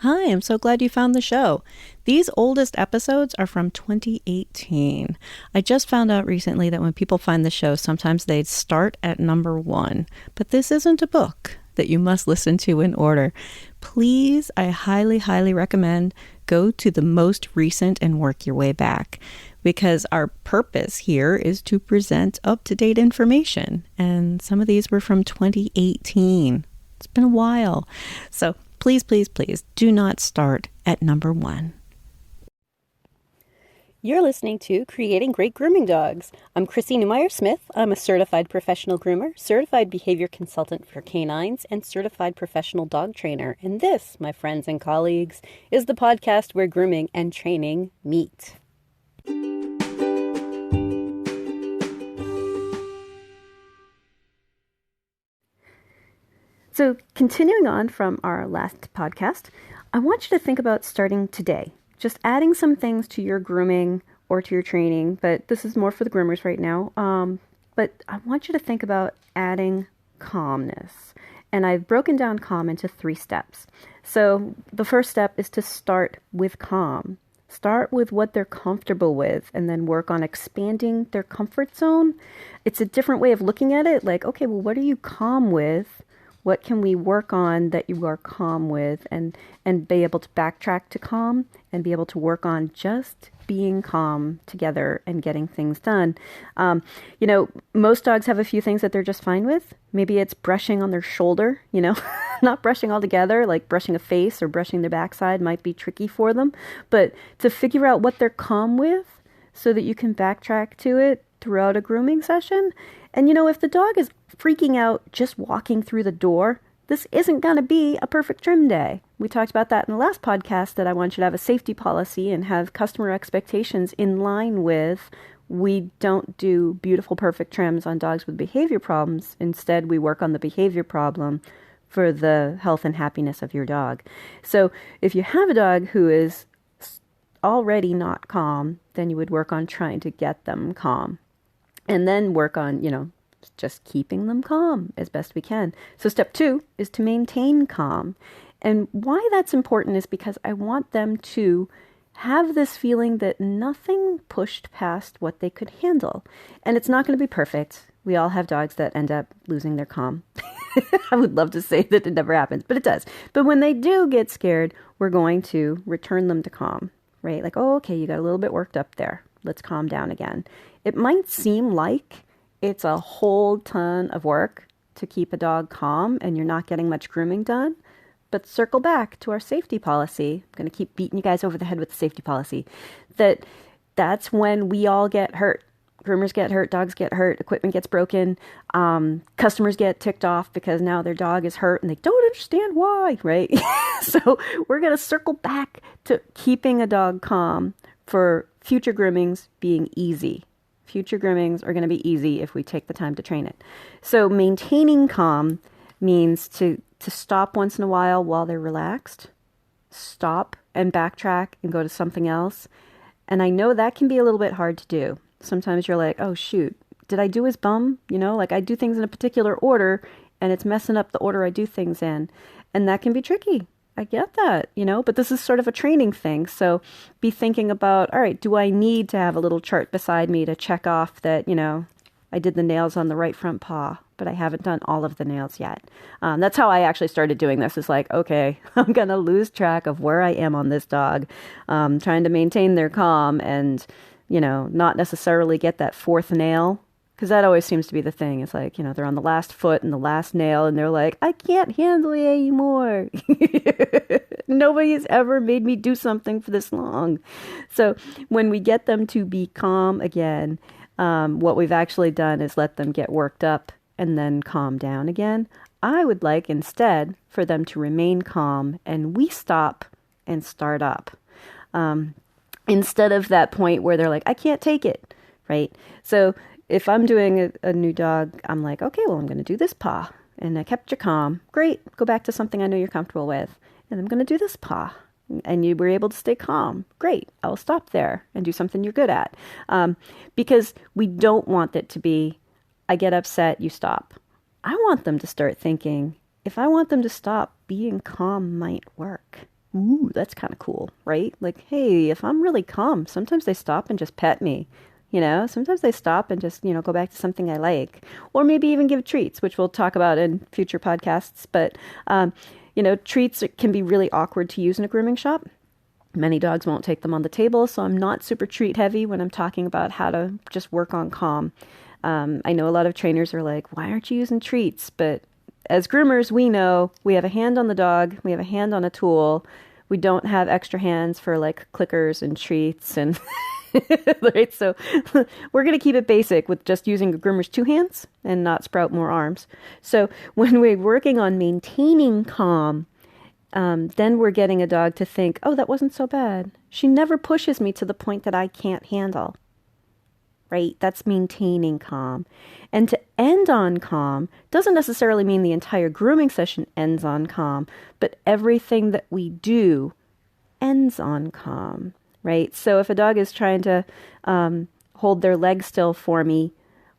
Hi, I'm so glad you found the show. These oldest episodes are from 2018. I just found out recently that when people find the show, sometimes they start at number one. But this isn't a book that you must listen to in order. Please, I highly, highly recommend go to the most recent and work your way back, because our purpose here is to present up-to-date information. And some of these were from 2018. It's been a while. So please, please, please do not start at number one. You're listening to Creating Great Grooming Dogs. I'm Chrissy Neumeyer-Smith. I'm a certified professional groomer, certified behavior consultant for canines, and certified professional dog trainer. And this, my friends and colleagues, is the podcast where grooming and training meet. So, continuing on from our last podcast, I want you to think about starting today. Just adding some things to your grooming or to your training, but this is more for the groomers right now. But I want you to think about adding calmness. And I've broken down calm into 3 steps. So the first step is to start with calm. Start with what they're comfortable with and then work on expanding their comfort zone. It's a different way of looking at it. Like, okay, well, what are you calm with? What can we work on that you are calm with, and be able to backtrack to calm and be able to work on just being calm together and getting things done. Most dogs have a few things that they're just fine with. Maybe it's brushing on their shoulder, not brushing all together, like brushing a face or brushing their backside might be tricky for them. But to figure out what they're calm with so that you can backtrack to it throughout a grooming session. And if the dog is freaking out just walking through the door, this isn't going to be a perfect trim day. We talked about that in the last podcast, that I want you to have a safety policy and have customer expectations in line with, we don't do beautiful, perfect trims on dogs with behavior problems. Instead, we work on the behavior problem for the health and happiness of your dog. So if you have a dog who is already not calm, then you would work on trying to get them calm. And then work on, just keeping them calm as best we can. So step 2 is to maintain calm. And why that's important is because I want them to have this feeling that nothing pushed past what they could handle. And it's not going to be perfect. We all have dogs that end up losing their calm. I would love to say that it never happens, but it does. But when they do get scared, we're going to return them to calm, right? Like, oh, okay, you got a little bit worked up there. Let's calm down again. It might seem like it's a whole ton of work to keep a dog calm and you're not getting much grooming done, but circle back to our safety policy. I'm going to keep beating you guys over the head with the safety policy. That's when we all get hurt. Groomers get hurt, dogs get hurt, equipment gets broken, customers get ticked off because now their dog is hurt and they don't understand why, right? So we're going to circle back to keeping a dog calm for future groomings being easy. Future groomings are going to be easy if we take the time to train it. So maintaining calm means to stop once in a while they're relaxed, stop and backtrack and go to something else. And I know that can be a little bit hard to do. Sometimes you're like, oh shoot, did I do his bum? Like I do things in a particular order and it's messing up the order I do things in. And that can be tricky. I get that, but this is sort of a training thing. So be thinking about, all right, do I need to have a little chart beside me to check off that, I did the nails on the right front paw, but I haven't done all of the nails yet. That's how I actually started doing this. It's like, okay, I'm going to lose track of where I am on this dog, trying to maintain their calm and, not necessarily get that 4th nail. Because that always seems to be the thing. It's like, they're on the last foot and the last nail and they're like, I can't handle it anymore. Nobody's ever made me do something for this long. So when we get them to be calm again, what we've actually done is let them get worked up and then calm down again. I would like instead for them to remain calm and we stop and start up. Instead of that point where they're like, I can't take it, right? So if I'm doing a new dog, I'm like, okay, well, I'm going to do this paw. And I kept you calm. Great. Go back to something I know you're comfortable with. And I'm going to do this paw. And you were able to stay calm. Great. I'll stop there and do something you're good at. Because we don't want it to be, I get upset, you stop. I want them to start thinking, if I want them to stop, being calm might work. Ooh. that's kind of cool, right? Like, hey, if I'm really calm, sometimes they stop and just pet me. Sometimes they stop and just, go back to something I like, or maybe even give treats, which we'll talk about in future podcasts. But, treats can be really awkward to use in a grooming shop. Many dogs won't take them on the table, so I'm not super treat heavy when I'm talking about how to just work on calm. I know a lot of trainers are like, why aren't you using treats? But as groomers, we know we have a hand on the dog, we have a hand on a tool. We don't have extra hands for like clickers and treats and right. So we're going to keep it basic with just using a groomer's two hands and not sprout more arms. So when we're working on maintaining calm, then we're getting a dog to think, oh, that wasn't so bad. She never pushes me to the point that I can't handle. Right? That's maintaining calm. And to end on calm doesn't necessarily mean the entire grooming session ends on calm, but everything that we do ends on calm, right? So if a dog is trying to hold their leg still for me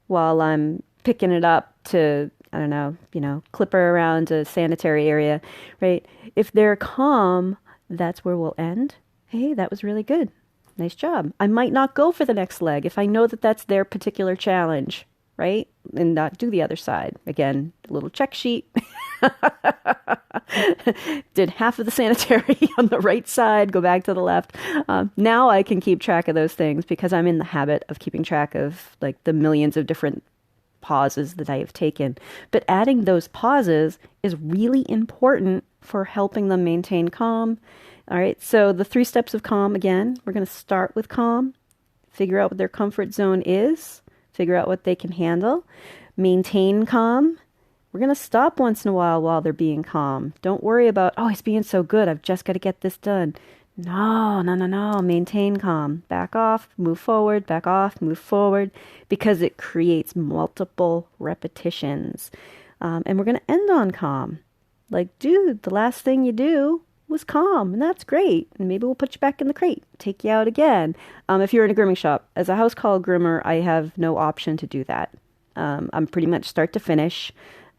while I'm picking it up to, I don't know, clip her around a sanitary area, right? If they're calm, that's where we'll end. Hey, that was really good. Nice job. I might not go for the next leg if I know that that's their particular challenge, right? And not do the other side. Again, a little check sheet. Did half of the sanitary on the right side, go back to the left. Now I can keep track of those things because I'm in the habit of keeping track of like the millions of different pauses that I have taken. But adding those pauses is really important for helping them maintain calm. All right, so the 3 steps of calm, again, we're going to start with calm, figure out what their comfort zone is, figure out what they can handle, maintain calm. We're going to stop once in a while they're being calm. Don't worry about, oh, he's being so good, I've just got to get this done. No, maintain calm. Back off, move forward, back off, move forward, because it creates multiple repetitions. And we're going to end on calm. Like, dude, the last thing you do was calm, and that's great. And maybe we'll put you back in the crate, take you out again. If you're in a grooming shop, as a house call groomer, I have no option to do that. I'm pretty much start to finish.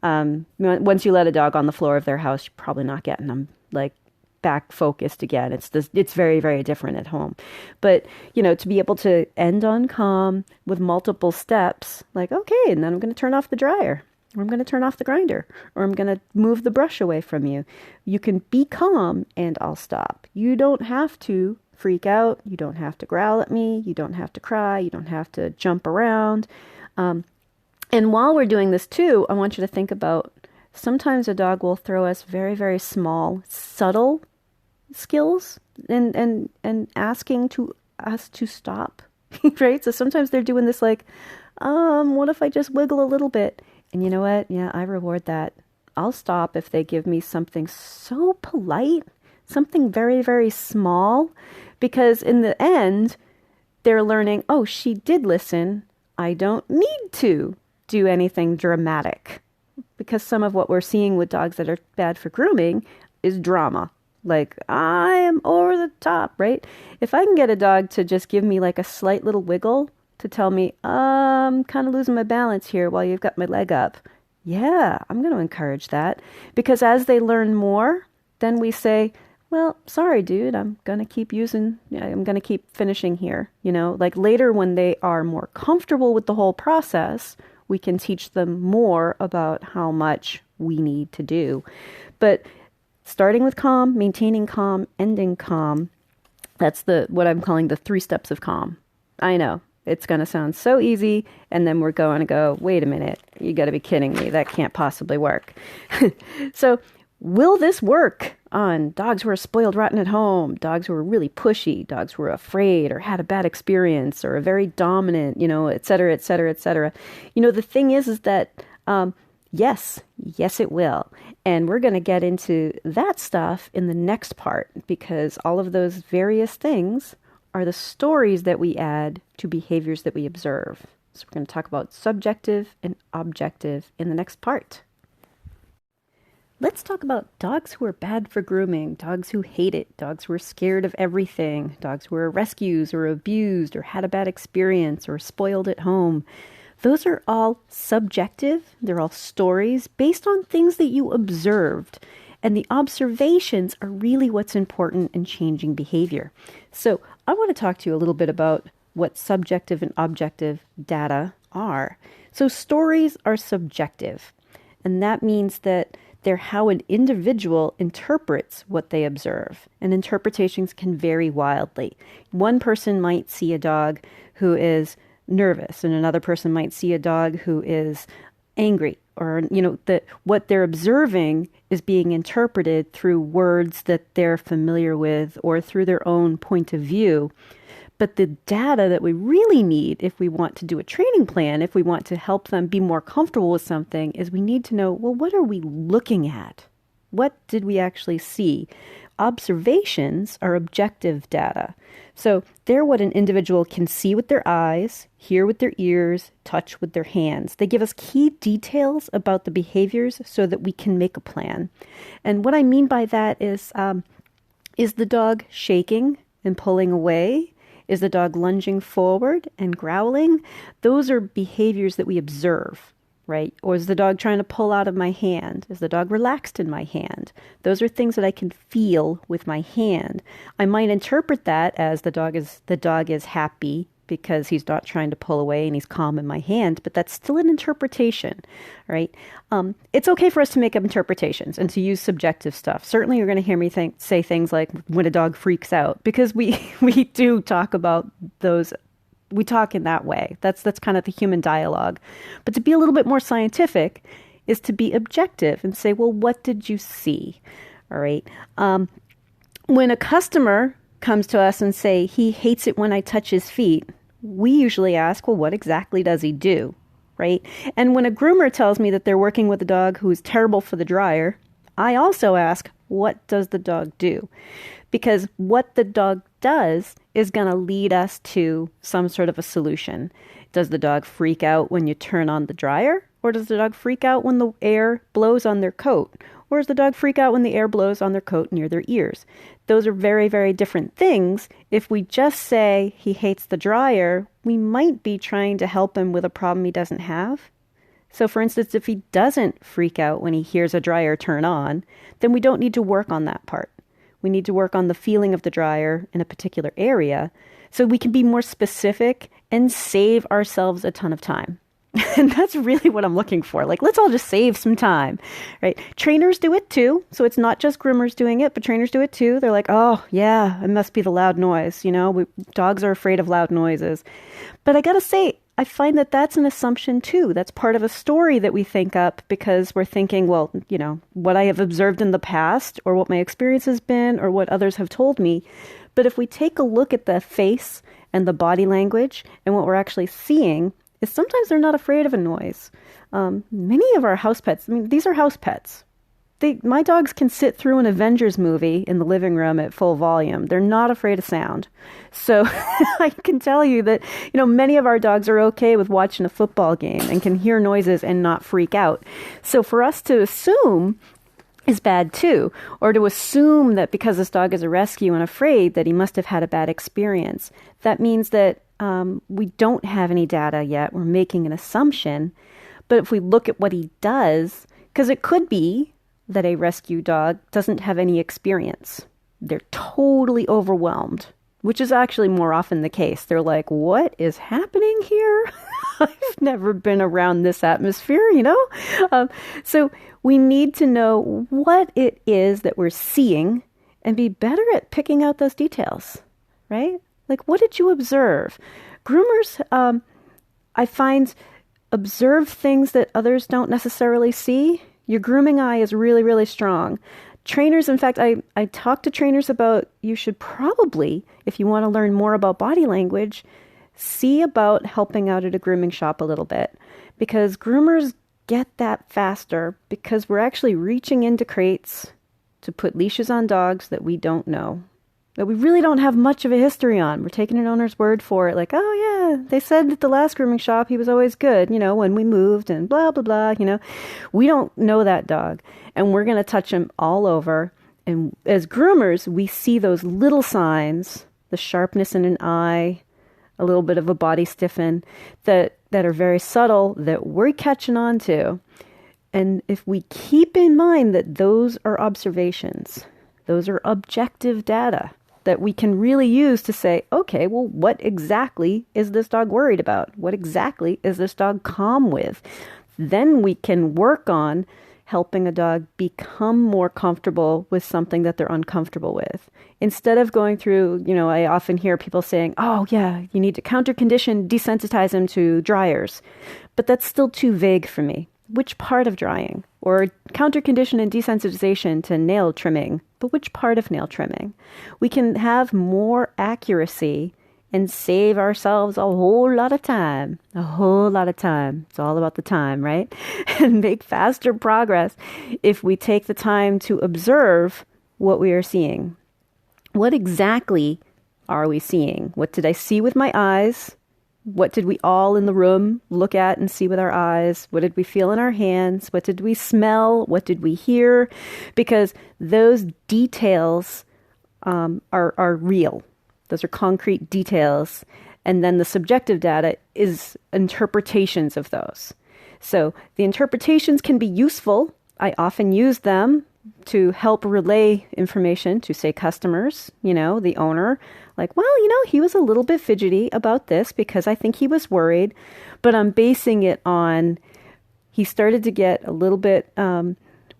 Once you let a dog on the floor of their house, you're probably not getting them like back focused again. It's very, very different at home. But, to be able to end on calm with multiple steps, like, okay, and then I'm going to turn off the dryer. Or I'm going to turn off the grinder, or I'm going to move the brush away from you. You can be calm and I'll stop. You don't have to freak out. You don't have to growl at me. You don't have to cry. You don't have to jump around. And while we're doing this too, I want you to think about sometimes a dog will throw us very, very small, subtle skills and asking us to stop, right? So sometimes they're doing this like, what if I just wiggle a little bit? And you know what? Yeah, I reward that. I'll stop if they give me something so polite, something very, very small, because in the end, they're learning, oh, she did listen. I don't need to do anything dramatic, because some of what we're seeing with dogs that are bad for grooming is drama. Like, I am over the top, right? If I can get a dog to just give me like a slight little wiggle, to tell me, I'm kind of losing my balance here while you've got my leg up. Yeah, I'm going to encourage that. Because as they learn more, then we say, well, sorry, dude, I'm going to keep finishing here. Like later when they are more comfortable with the whole process, we can teach them more about how much we need to do. But starting with calm, maintaining calm, ending calm, that's what I'm calling the 3 steps of calm. I know. It's going to sound so easy, and then we're going to go, wait a minute, you got to be kidding me. That can't possibly work. So will this work on dogs who are spoiled rotten at home, dogs who are really pushy, dogs who are afraid or had a bad experience or are very dominant, et cetera, et cetera, et cetera? The thing is that, yes, it will. And we're going to get into that stuff in the next part, because all of those various things are the stories that we add to behaviors that we observe. So we're going to talk about subjective and objective in the next part. Let's talk about dogs who are bad for grooming, dogs who hate it, dogs who are scared of everything, dogs who are rescues or abused or had a bad experience or spoiled at home. Those are all subjective. They're all stories based on things that you observed. And the observations are really what's important in changing behavior. So I want to talk to you a little bit about what subjective and objective data are. So stories are subjective, and that means that they're how an individual interprets what they observe. And interpretations can vary wildly. One person might see a dog who is nervous, and another person might see a dog who is angry, or, that what they're observing is being interpreted through words that they're familiar with or through their own point of view. But the data that we really need if we want to do a training plan, if we want to help them be more comfortable with something, is we need to know, well, what are we looking at? What did we actually see? Observations are objective data. So they're what an individual can see with their eyes, hear with their ears, touch with their hands. They give us key details about the behaviors so that we can make a plan. And what I mean by that is the dog shaking and pulling away? Is the dog lunging forward and growling? Those are behaviors that we observe, right? Or is the dog trying to pull out of my hand? Is the dog relaxed in my hand? Those are things that I can feel with my hand. I might interpret that as the dog is happy because he's not trying to pull away and he's calm in my hand, but that's still an interpretation, right? It's okay for us to make up interpretations and to use subjective stuff. Certainly you're going to hear me say things like when a dog freaks out, because we do talk about those. We talk in that way. That's kind of the human dialogue. But to be a little bit more scientific is to be objective and say, well, what did you see? All right. When a customer comes to us and say he hates it when I touch his feet, we usually ask, well, what exactly does he do? Right? And when a groomer tells me that they're working with a dog who is terrible for the dryer, I also ask, what does the dog do? Because what the dog does is going to lead us to some sort of a solution. Does the dog freak out when you turn on the dryer? Or does the dog freak out when the air blows on their coat? Or does the dog freak out when the air blows on their coat near their ears? Those are very, very different things. If we just say he hates the dryer, we might be trying to help him with a problem he doesn't have. So for instance, if he doesn't freak out when he hears a dryer turn on, then we don't need to work on that part. We need to work on the feeling of the dryer in a particular area so we can be more specific and save ourselves a ton of time. And that's really what I'm looking for. Like, let's all just save some time, right? Trainers do it too. So it's not just groomers doing it, but trainers do it too. They're like, oh yeah, it must be the loud noise. Dogs are afraid of loud noises. But I gotta say, I find that that's an assumption too. That's part of a story that we think up because we're thinking, well, what I have observed in the past or what my experience has been or what others have told me. But if we take a look at the face and the body language and what we're actually seeing, is sometimes they're not afraid of a noise. Many of our house pets, these are house pets. My dogs can sit through an Avengers movie in the living room at full volume. They're not afraid of sound. So I can tell you that, many of our dogs are okay with watching a football game and can hear noises and not freak out. So for us to assume is bad too, or to assume that because this dog is a rescue and afraid that he must have had a bad experience. That means that we don't have any data yet. We're making an assumption. But if we look at what he does, because it could be that a rescue dog doesn't have any experience. They're totally overwhelmed, which is actually more often the case. They're like, what is happening here? I've never been around this atmosphere, So we need to know what it is that we're seeing and be better at picking out those details, right? Like, what did you observe? Groomers, I find, observe things that others don't necessarily see. Your grooming eye is really, really strong. Trainers, in fact, I talk to trainers about you should probably, if you want to learn more about body language, see about helping out at a grooming shop a little bit. Because groomers get that faster because we're actually reaching into crates to put leashes on dogs that we don't know, that we really don't have much of a history on. We're taking an owner's word for it. Like, oh yeah, they said at the last grooming shop he was always good, when we moved and blah, blah, blah, We don't know that dog. And we're going to touch him all over. And as groomers, we see those little signs, the sharpness in an eye, a little bit of a body stiffen, that are very subtle, that we're catching on to. And if we keep in mind that those are observations, those are objective data that we can really use to say, okay, well, what exactly is this dog worried about? What exactly is this dog calm with? Then we can work on helping a dog become more comfortable with something that they're uncomfortable with. Instead of going through, I often hear people saying, oh, yeah, you need to counter condition, desensitize them to dryers. But that's still too vague for me. Which part of drying? Or counter condition and desensitization to nail trimming, but which part of nail trimming? We can have more accuracy and save ourselves a whole lot of time. A whole lot of time. It's all about the time, right? And make faster progress if we take the time to observe what we are seeing. What exactly are we seeing? What did I see with my eyes? What did we all in the room look at and see with our eyes? What did we feel in our hands? What did we smell? What did we hear? Because those details are real. Those are concrete details. And then the subjective data is interpretations of those. So the interpretations can be useful. I often use them to help relay information to, say, customers, the owner. Like, well, he was a little bit fidgety about this because I think he was worried, but I'm basing it on he started to get a little bit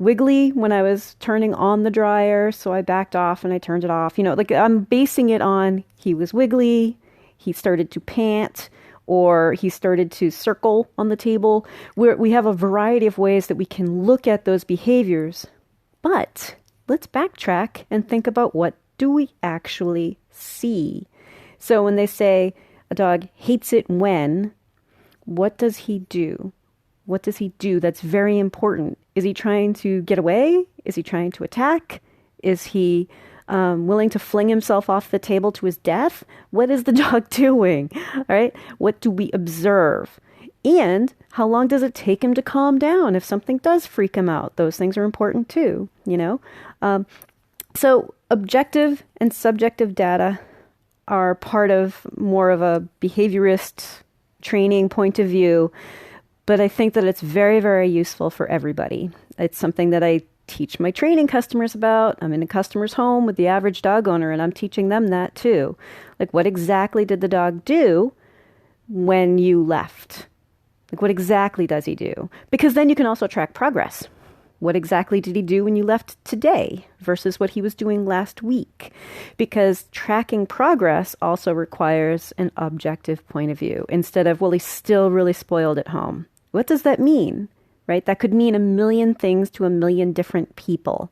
wiggly when I was turning on the dryer, so I backed off and I turned it off. I'm basing it on he was wiggly, he started to pant, or he started to circle on the table. We have a variety of ways that we can look at those behaviors, but let's backtrack and think about what do we actually see. So when they say a dog hates it when, what does he do? What does he do? That's very important. Is he trying to get away? Is he trying to attack? Is he willing to fling himself off the table to his death? What is the dog doing? All right. What do we observe? And how long does it take him to calm down if something does freak him out? Those things are important too, So objective and subjective data are part of more of a behaviorist training point of view, but I think that it's very, very useful for everybody. It's something that I teach my training customers about. I'm in a customer's home with the average dog owner, and I'm teaching them that too. Like, what exactly did the dog do when you left? Like, what exactly does he do? Because then you can also track progress. What exactly did he do when you left today versus what he was doing last week? Because tracking progress also requires an objective point of view instead of, well, he's still really spoiled at home. What does that mean? Right? That could mean a million things to a million different people.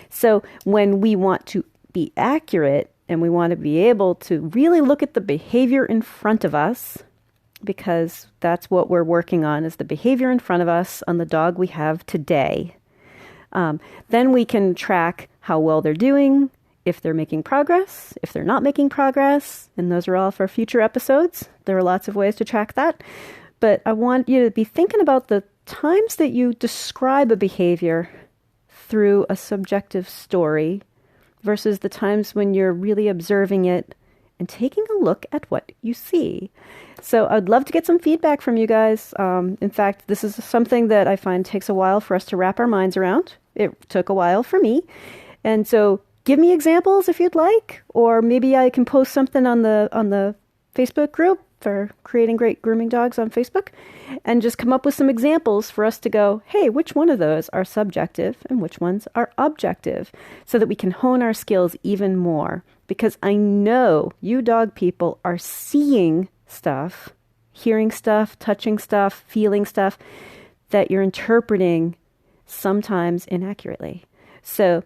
So when we want to be accurate and we want to be able to really look at the behavior in front of us, because that's what we're working on, is the behavior in front of us on the dog we have today. Then we can track how well they're doing, if they're making progress, if they're not making progress, and those are all for future episodes. There are lots of ways to track that. But I want you to be thinking about the times that you describe a behavior through a subjective story versus the times when you're really observing it and taking a look at what you see. So I'd love to get some feedback from you guys. In fact, this is something that I find takes a while for us to wrap our minds around. It took a while for me. And so give me examples if you'd like, or maybe I can post something on the Facebook group for Creating Great Grooming Dogs on Facebook, and just come up with some examples for us to go, hey, which one of those are subjective and which ones are objective, so that we can hone our skills even more. Because I know you dog people are seeing stuff, hearing stuff, touching stuff, feeling stuff that you're interpreting sometimes inaccurately. So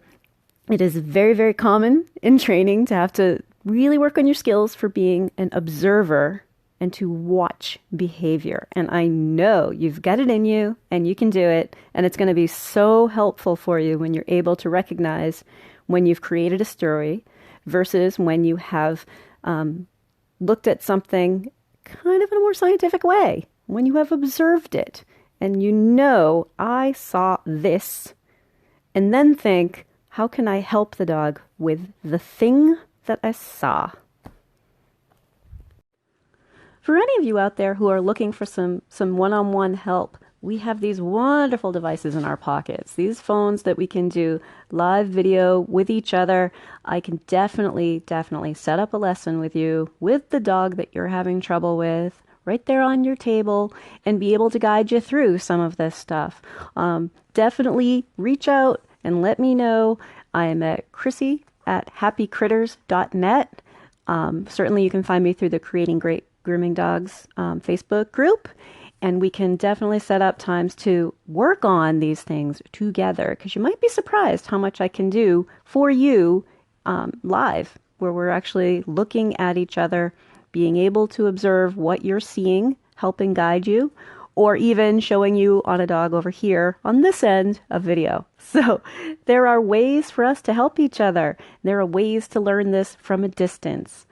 it is very, very common in training to have to really work on your skills for being an observer and to watch behavior. And I know you've got it in you and you can do it. And it's going to be so helpful for you when you're able to recognize when you've created a story versus when you have looked at something kind of in a more scientific way, when you have observed it and I saw this, and then think, how can I help the dog with the thing that I saw? For any of you out there who are looking for some one-on-one help we have these wonderful devices in our pockets, these phones that we can do live video with each other. I can definitely set up a lesson with you with the dog that you're having trouble with right there on your table and be able to guide you through some of this stuff. Definitely reach out and let me know. I am at Chrissy@happycritters.net. Certainly you can find me through the Creating Great Grooming Dogs Facebook group. And we can definitely set up times to work on these things together, because you might be surprised how much I can do for you live, where we're actually looking at each other, being able to observe what you're seeing, helping guide you, or even showing you on a dog over here on this end of video. So there are ways for us to help each other. There are ways to learn this from a distance.